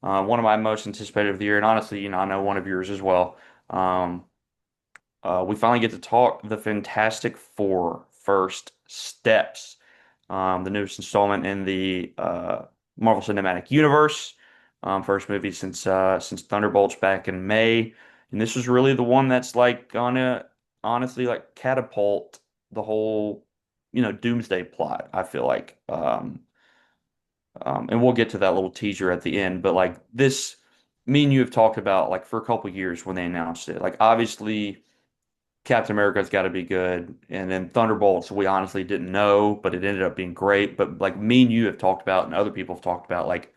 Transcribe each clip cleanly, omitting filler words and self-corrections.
One of my most anticipated of the year, and honestly, I know one of yours as well. Um, we finally get to talk the Fantastic Four First Steps, the newest installment in the Marvel Cinematic Universe. First movie since Thunderbolts back in May, and this was really the one that's like gonna honestly like catapult the whole Doomsday plot. I feel like, and we'll get to that little teaser at the end, but like this, me and you have talked about like for a couple years when they announced it. Like obviously. Captain America's got to be good. And then Thunderbolts, we honestly didn't know, but it ended up being great. But like me and you have talked about, and other people have talked about, like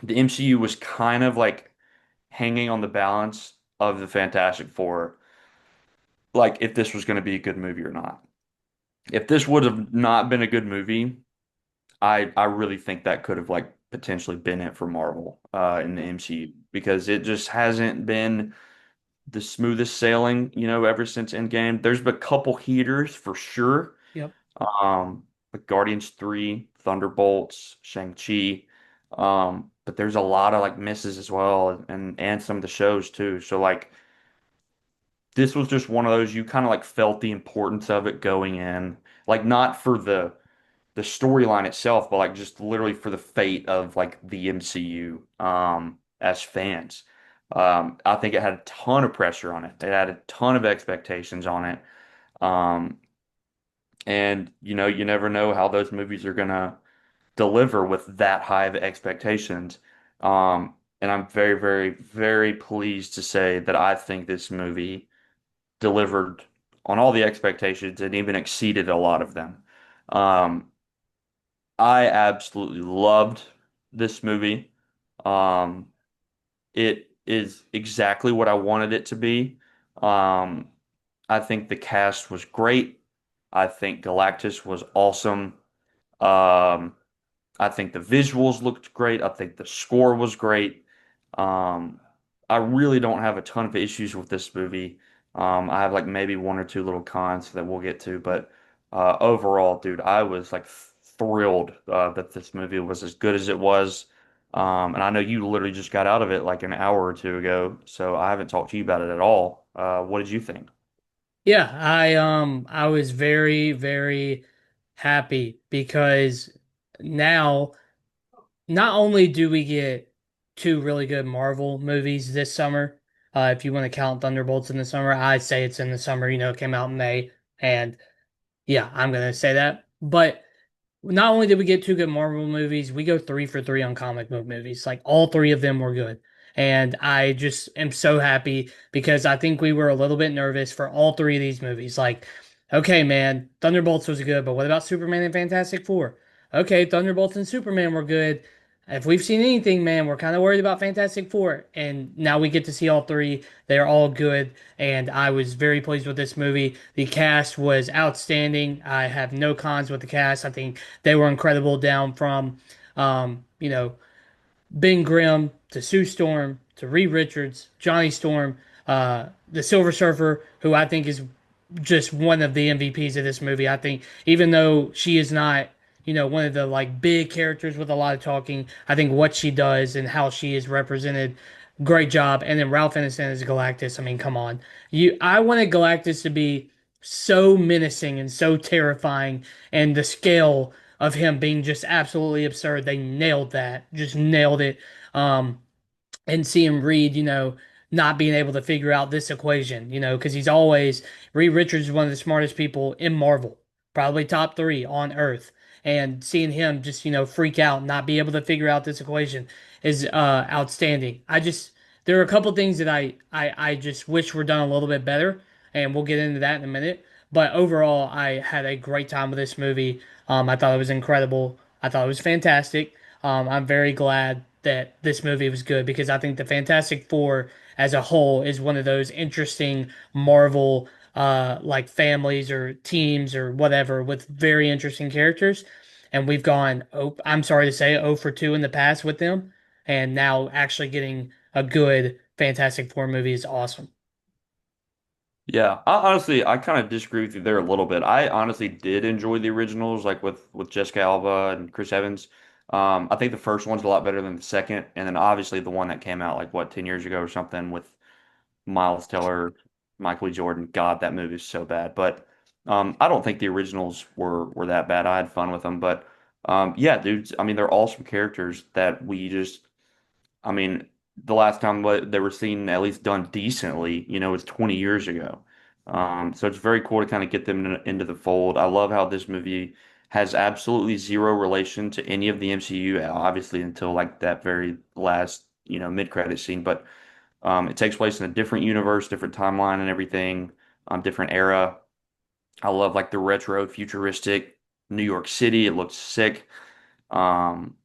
the MCU was kind of like hanging on the balance of the Fantastic Four, like if this was going to be a good movie or not. If this would have not been a good movie, I really think that could have like potentially been it for Marvel in the MCU because it just hasn't been the smoothest sailing, ever since Endgame. There's been a couple heaters for sure. Yep. Like Guardians 3, Thunderbolts, Shang-Chi. But there's a lot of like misses as well and some of the shows too. So like this was just one of those you kind of like felt the importance of it going in. Like not for the storyline itself, but like just literally for the fate of like the MCU as fans. I think it had a ton of pressure on it. It had a ton of expectations on it. Um, and you never know how those movies are gonna deliver with that high of expectations. And I'm very, very, very pleased to say that I think this movie delivered on all the expectations and even exceeded a lot of them. Um, I absolutely loved this movie. Um, it is exactly what I wanted it to be. Um, I think the cast was great. I think Galactus was awesome. Um, I think the visuals looked great. I think the score was great. Um, I really don't have a ton of issues with this movie. I have like maybe one or two little cons that we'll get to, but overall, dude, I was like thrilled that this movie was as good as it was. And I know you literally just got out of it like an hour or two ago, so I haven't talked to you about it at all. What did you think? Yeah, I was very, very happy because now not only do we get two really good Marvel movies this summer, if you want to count Thunderbolts in the summer, I'd say it's in the summer, it came out in May. And yeah, I'm gonna say that. But not only did we get two good Marvel movies, we go three for three on comic book movies. Like all three of them were good. And I just am so happy because I think we were a little bit nervous for all three of these movies. Like, okay, man, Thunderbolts was good, but what about Superman and Fantastic Four? Okay, Thunderbolts and Superman were good. If we've seen anything, man, we're kind of worried about Fantastic Four. And now we get to see all three. They're all good. And I was very pleased with this movie. The cast was outstanding. I have no cons with the cast. I think they were incredible down from, um, you know, Ben Grimm to Sue Storm to Reed Richards, Johnny Storm, the Silver Surfer, who I think is just one of the MVPs of this movie. I think even though she is not, one of the like big characters with a lot of talking, I think what she does and how she is represented, great job. And then Ralph Ineson as Galactus. I mean, come on, I wanted Galactus to be so menacing and so terrifying, and the scale of him being just absolutely absurd. They nailed that, just nailed it. Um, and seeing Reed, not being able to figure out this equation, because Reed Richards is one of the smartest people in Marvel, probably top three on Earth. And seeing him just, freak out, and not be able to figure out this equation is outstanding. There are a couple things that I just wish were done a little bit better, and we'll get into that in a minute. But overall, I had a great time with this movie. I thought it was incredible. I thought it was fantastic. I'm very glad that this movie was good because I think the Fantastic Four as a whole is one of those interesting Marvel like families or teams or whatever with very interesting characters. And we've gone, oh, I'm sorry to say, 0 for 2 in the past with them. And now actually getting a good Fantastic Four movie is awesome. Yeah, I kind of disagree with you there a little bit. I honestly did enjoy the originals, like with Jessica Alba and Chris Evans. I think the first one's a lot better than the second, and then obviously the one that came out like what 10 years ago or something with Miles Teller, Michael B. Jordan. God, that movie is so bad. But I don't think the originals were that bad. I had fun with them, but yeah, dudes. I mean, they're awesome characters that we just. I mean, the last time they were seen at least done decently, was 20 years ago. So it's very cool to kind of get them into the fold. I love how this movie has absolutely zero relation to any of the MCU, obviously until like that very last, mid-credit scene. But it takes place in a different universe, different timeline and everything, different era. I love like the retro futuristic New York City. It looks sick. Um,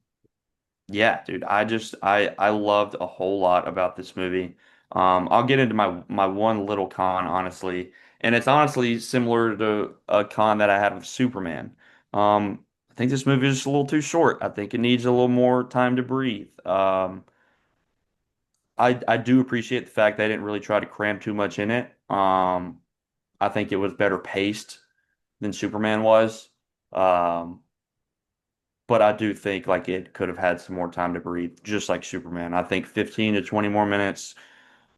yeah, dude, I loved a whole lot about this movie. I'll get into my one little con, honestly, and it's honestly similar to a con that I had with Superman. I think this movie is just a little too short. I think it needs a little more time to breathe. I do appreciate the fact they didn't really try to cram too much in it. I think it was better paced than Superman was. Um, but I do think like it could have had some more time to breathe, just like Superman. I think 15 to 20 more minutes,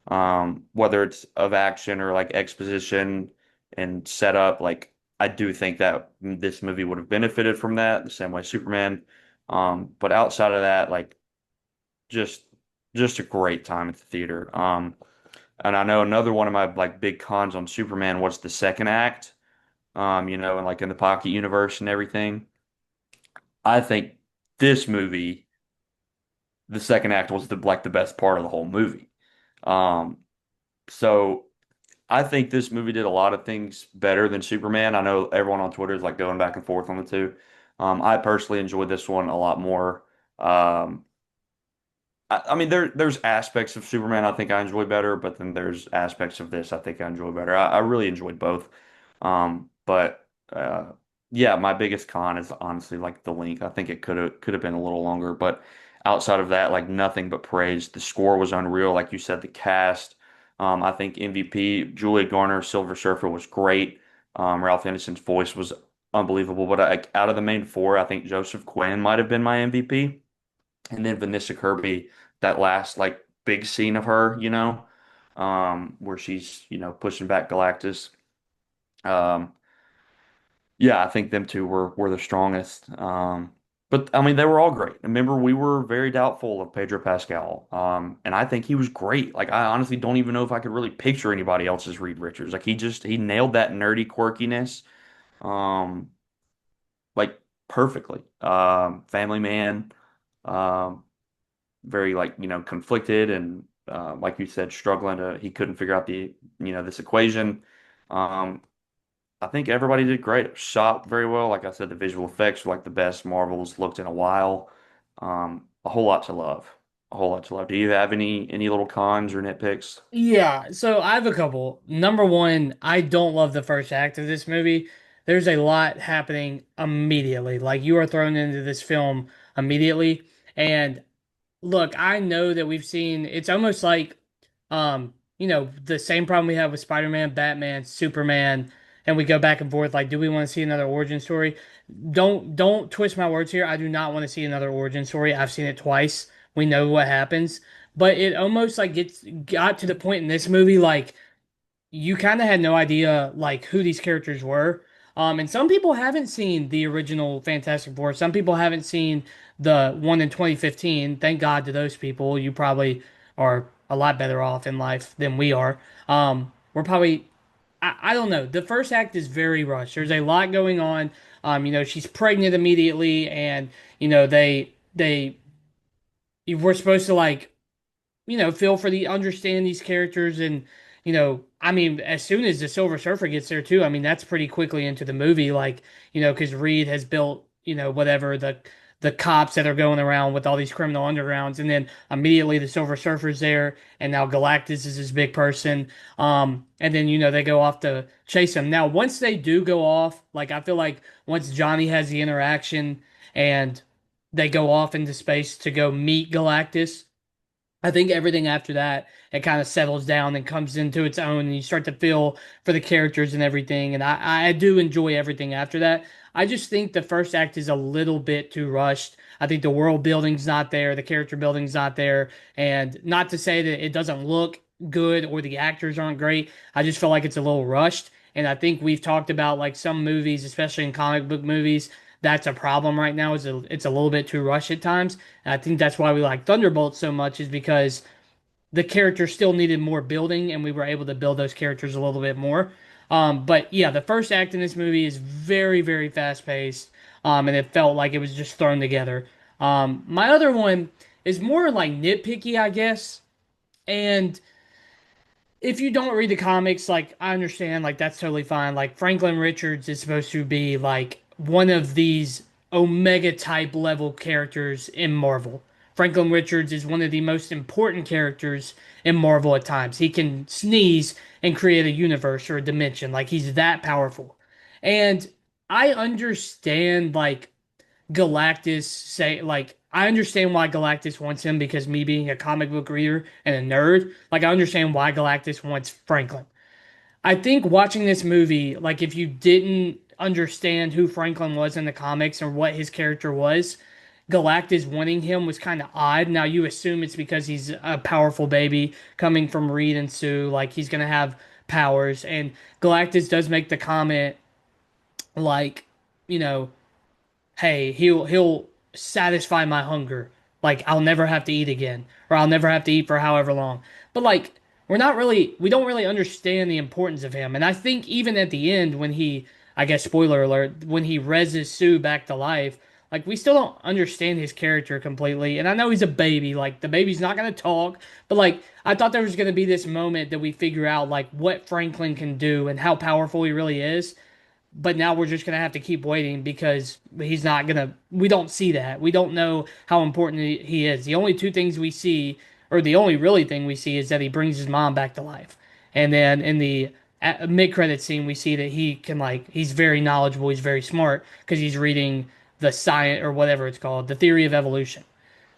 whether it's of action or like exposition and setup, like I do think that this movie would have benefited from that the same way Superman. But outside of that, like just just a great time at the theater. And I know another one of my like big cons on Superman was the second act, and like in the Pocket Universe and everything. I think this movie, the second act was the best part of the whole movie. Um, so I think this movie did a lot of things better than Superman. I know everyone on Twitter is like going back and forth on the two. I personally enjoyed this one a lot more. Um, I mean, there's aspects of Superman I think I enjoy better, but then there's aspects of this I think I enjoy better. I really enjoyed both. But yeah, my biggest con is honestly like the length. I think it could have been a little longer, but outside of that, like nothing but praise. The score was unreal, like you said. The cast, I think MVP Julia Garner, Silver Surfer was great. Ralph Ineson's voice was unbelievable. But out of the main four, I think Joseph Quinn might have been my MVP. And then Vanessa Kirby, that last like big scene of her, where she's, pushing back Galactus. Um, yeah, I think them two were the strongest. But I mean, they were all great. Remember, we were very doubtful of Pedro Pascal. And I think he was great. Like, I honestly don't even know if I could really picture anybody else as Reed Richards. Like, he nailed that nerdy quirkiness, um, like perfectly. Family man. Um, very like conflicted and like you said struggling to he couldn't figure out this equation. um I think everybody did great. It was shot very well. Like I said, the visual effects were like the best Marvel's looked in a while. A whole lot to love, a whole lot to love. Do you have any little cons or nitpicks? Yeah, so I have a couple. Number one, I don't love the first act of this movie. There's a lot happening immediately. Like you are thrown into this film immediately. And look, I know that we've seen it's almost like the same problem we have with Spider-Man, Batman, Superman, and we go back and forth like do we want to see another origin story? Don't twist my words here. I do not want to see another origin story. I've seen it twice. We know what happens. But it almost like got to the point in this movie like you kind of had no idea like who these characters were. And some people haven't seen the original Fantastic Four. Some people haven't seen the one in 2015. Thank God to those people. You probably are a lot better off in life than we are. We're probably, I don't know. The first act is very rushed. There's a lot going on. She's pregnant immediately, and they we're supposed to like feel for understand these characters and I mean, as soon as the Silver Surfer gets there too, I mean, that's pretty quickly into the movie, like, because Reed has built, whatever the cops that are going around with all these criminal undergrounds, and then immediately the Silver Surfer's there, and now Galactus is this big person, and then they go off to chase him. Now, once they do go off, like I feel like once Johnny has the interaction and they go off into space to go meet Galactus. I think everything after that, it kind of settles down and comes into its own, and you start to feel for the characters and everything. And I do enjoy everything after that. I just think the first act is a little bit too rushed. I think the world building's not there, the character building's not there, and not to say that it doesn't look good or the actors aren't great. I just feel like it's a little rushed. And I think we've talked about like some movies, especially in comic book movies, that's a problem right now. It's a little bit too rushed at times. And I think that's why we like Thunderbolts so much is because the characters still needed more building, and we were able to build those characters a little bit more. But yeah, the first act in this movie is very, very fast paced, and it felt like it was just thrown together. My other one is more like nitpicky, I guess, and if you don't read the comics, like I understand, like that's totally fine. Like Franklin Richards is supposed to be like one of these Omega type level characters in Marvel. Franklin Richards is one of the most important characters in Marvel at times. He can sneeze and create a universe or a dimension. Like he's that powerful. And I understand like Galactus say like I understand why Galactus wants him because me being a comic book reader and a nerd, like I understand why Galactus wants Franklin. I think watching this movie, like if you didn't understand who Franklin was in the comics or what his character was, Galactus wanting him was kind of odd. Now you assume it's because he's a powerful baby coming from Reed and Sue, like he's gonna have powers. And Galactus does make the comment like, you know, hey, he'll satisfy my hunger. Like I'll never have to eat again, or I'll never have to eat for however long. But like we don't really understand the importance of him. And I think even at the end when he, I guess spoiler alert, when he reses Sue back to life, like we still don't understand his character completely. And I know he's a baby, like the baby's not gonna talk, but like I thought there was gonna be this moment that we figure out like what Franklin can do and how powerful he really is, but now we're just gonna have to keep waiting because he's not gonna. We don't see that. We don't know how important he is. The only two things we see, or the only really thing we see, is that he brings his mom back to life. And then in the mid-credit scene, we see that he can like he's very knowledgeable. He's very smart because he's reading the science or whatever it's called, the theory of evolution.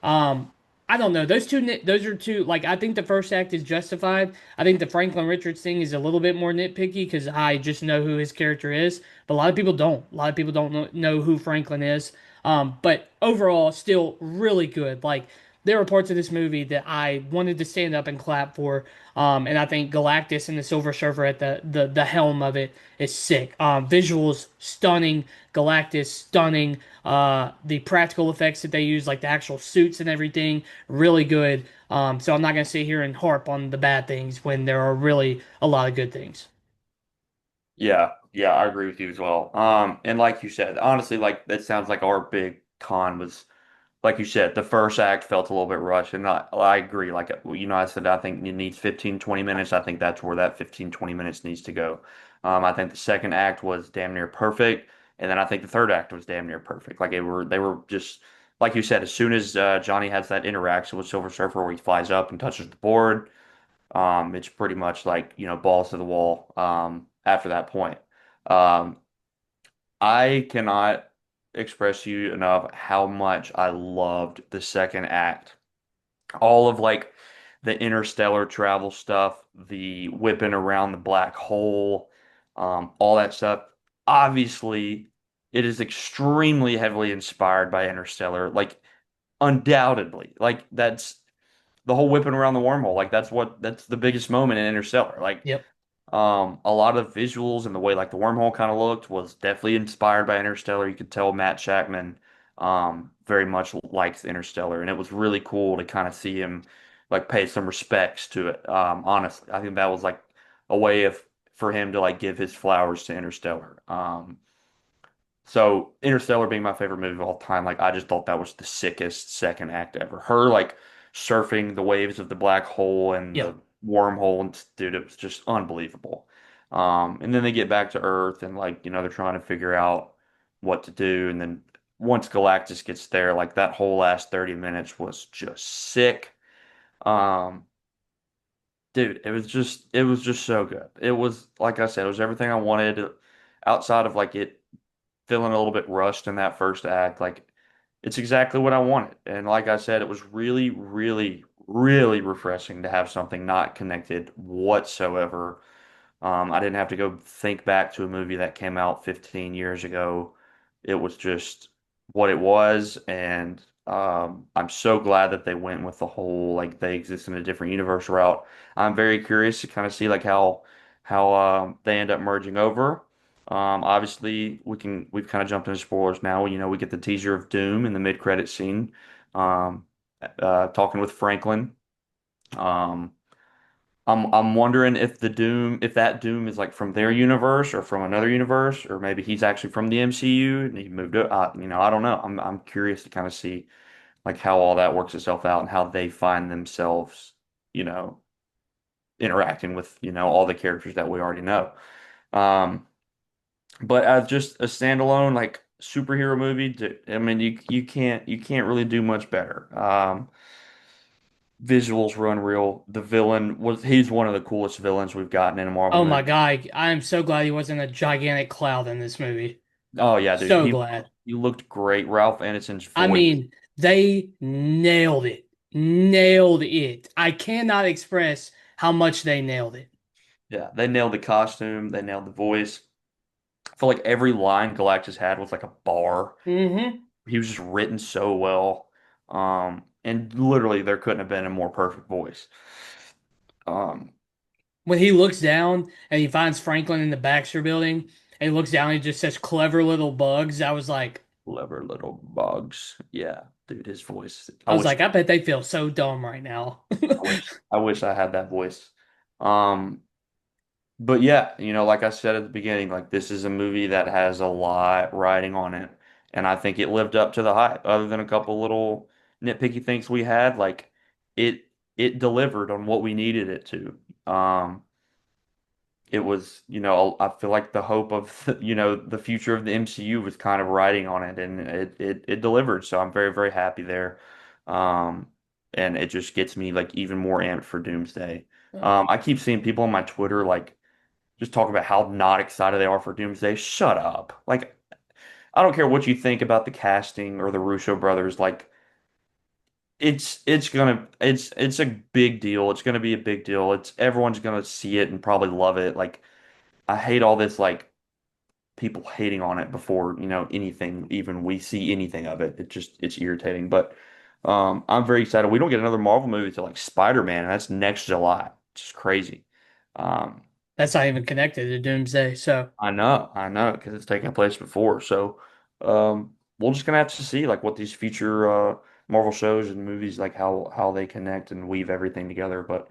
Um, I don't know. Those are two. Like, I think the first act is justified. I think the Franklin Richards thing is a little bit more nitpicky because I just know who his character is, but a lot of people don't. A lot of people don't know who Franklin is. But overall, still really good. Like, there are parts of this movie that I wanted to stand up and clap for. And I think Galactus and the Silver Surfer at the helm of it is sick. Visuals stunning. Galactus stunning. The practical effects that they use, like the actual suits and everything, really good. So I'm not gonna sit here and harp on the bad things when there are really a lot of good things. Yeah, yeah, I agree with you as well. And like you said, honestly, like that sounds like our big con was, like you said, the first act felt a little bit rushed, and I agree. Like I said, I think it needs 15, 20 minutes. I think that's where that 15, 20 minutes needs to go. I think the second act was damn near perfect, and then I think the third act was damn near perfect. Like they were just like you said. As soon as Johnny has that interaction with Silver Surfer, where he flies up and touches the board, it's pretty much like, balls to the wall after that point. Um, I cannot express to you enough how much I loved the second act. All of like the interstellar travel stuff, the whipping around the black hole, all that stuff. Obviously, it is extremely heavily inspired by Interstellar, like undoubtedly. Like that's the whole whipping around the wormhole. Like that's the biggest moment in Interstellar. Like Yep. a lot of visuals and the way like the wormhole kind of looked was definitely inspired by Interstellar. You could tell Matt Shackman very much likes Interstellar, and it was really cool to kind of see him like pay some respects to it. Honestly, I think that was like a way of for him to like give his flowers to Interstellar. So Interstellar being my favorite movie of all time, like I just thought that was the sickest second act ever. Her like surfing the waves of the black hole and Yep. the wormhole, and dude, it was just unbelievable. And then they get back to Earth and like, they're trying to figure out what to do. And then once Galactus gets there, like that whole last 30 minutes was just sick. Um, dude, it was just so good. It was like I said, it was everything I wanted outside of like it feeling a little bit rushed in that first act. Like it's exactly what I wanted. And like I said, it was really, really, really refreshing to have something not connected whatsoever. I didn't have to go think back to a movie that came out 15 years ago. It was just what it was, and I'm so glad that they went with the whole like they exist in a different universe route. I'm very curious to kind of see like how they end up merging over. Obviously, we've kind of jumped into spoilers now. You know, we get the teaser of Doom in the mid-credit scene, um, talking with Franklin. Um, I'm wondering if if that Doom is like from their universe or from another universe, or maybe he's actually from the MCU and he moved up. You know, I don't know. I'm curious to kind of see like how all that works itself out and how they find themselves, you know, interacting with, you know, all the characters that we already know. Um, but as just a standalone like superhero movie, I mean, you can't really do much better. Visuals were unreal. The villain was he's one of the coolest villains we've gotten in a Marvel Oh my movie. God, I'm so glad he wasn't a gigantic cloud in this movie. Oh yeah, dude, So glad. he looked great. Ralph Ineson's I voice, mean, they nailed it. Nailed it. I cannot express how much they nailed it. yeah, they nailed the costume, they nailed the voice. I feel like every line Galactus had was like a bar. Hmm. He was just written so well. And literally there couldn't have been a more perfect voice. Um, When he looks down and he finds Franklin in the Baxter building, and he looks down and he just says clever little bugs. clever little bugs. Yeah, dude, his voice. I bet they feel so dumb right now. I wish I had that voice. Um, but yeah, you know, like I said at the beginning, like this is a movie that has a lot riding on it, and I think it lived up to the hype. Other than a couple little nitpicky things we had, like it it delivered on what we needed it to. It was, you know, I feel like the hope of, you know, the future of the MCU was kind of riding on it, and it delivered. So I'm very, very happy there. Um, and it just gets me like even more amped for Doomsday. I keep seeing people on my Twitter like just talk about how not excited they are for Doomsday. Shut up. Like, I don't care what you think about the casting or the Russo brothers. Like, it's a big deal. It's gonna be a big deal. It's everyone's gonna see it and probably love it. Like, I hate all this like people hating on it before, you know, anything, even we see anything of it. It's irritating. But I'm very excited. We don't get another Marvel movie till like Spider-Man, and that's next July. It's just crazy. Um, That's not even connected to Doomsday. So I know, because it's taken place before. So we're just gonna have to see like what these future Marvel shows and movies like how they connect and weave everything together. But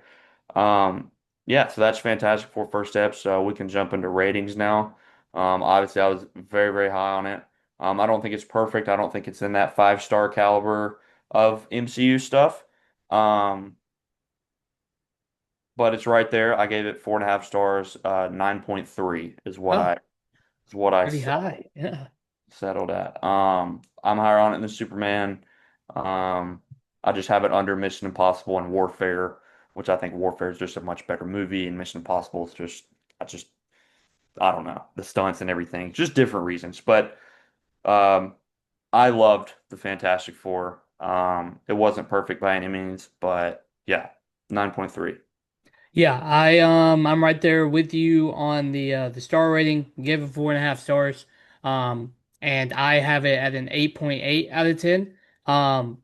yeah, so that's Fantastic Four first step. So we can jump into ratings now. Obviously, I was very very high on it. I don't think it's perfect. I don't think it's in that 5-star caliber of MCU stuff. Um, but it's right there. I gave it 4.5 stars. 9.3 oh, is what I pretty high. Yeah. settled at. I'm higher on it than Superman. Um, I just have it under Mission Impossible and Warfare, which I think Warfare is just a much better movie, and Mission Impossible is I just, I don't know, the stunts and everything, just different reasons. But um, I loved the Fantastic Four. It wasn't perfect by any means, but yeah, 9.3. Yeah, I'm right there with you on the star rating. Give it 4.5 stars. And I have it at an 8.8 out of 10.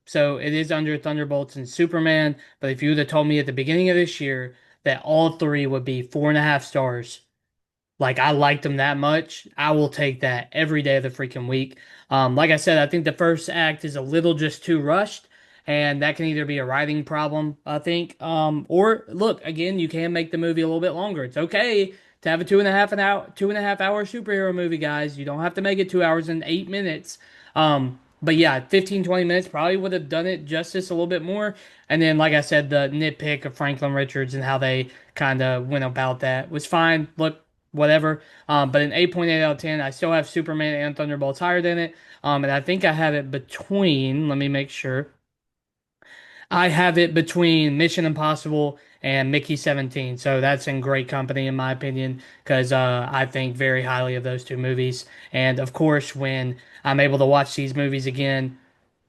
So it is under Thunderbolts and Superman. But if you would have told me at the beginning of this year that all three would be 4.5 stars, like I liked them that much, I will take that every day of the freaking week. Like I said, I think the first act is a little just too rushed, and that can either be a writing problem, I think, or look, again, you can make the movie a little bit longer. It's okay to have a 2.5 hour superhero movie, guys. You don't have to make it 2 hours and 8 minutes. But yeah, 15, 20 minutes probably would have done it justice a little bit more. And then, like I said, the nitpick of Franklin Richards and how they kind of went about that was fine. Look, whatever. But an 8.8 out of 10. I still have Superman and Thunderbolts higher than it. And I think I have it between, let me make sure. I have it between Mission Impossible and Mickey 17. So that's in great company, in my opinion, because I think very highly of those two movies. And of course, when I'm able to watch these movies again,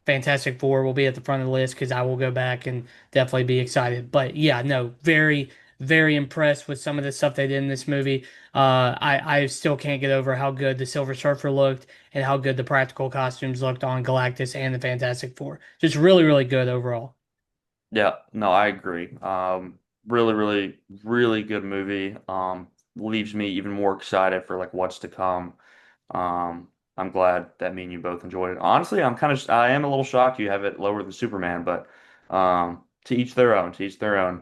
Fantastic Four will be at the front of the list because I will go back and definitely be excited. But yeah, no, very, very impressed with some of the stuff they did in this movie. I still can't get over how good the Silver Surfer looked and how good the practical costumes looked on Galactus and the Fantastic Four. Just really, really good overall. Yeah, no, I agree. Really, really, really good movie. Leaves me even more excited for like what's to come. I'm glad that me and you both enjoyed it. Honestly, I am a little shocked you have it lower than Superman, but to each their own, to each their own.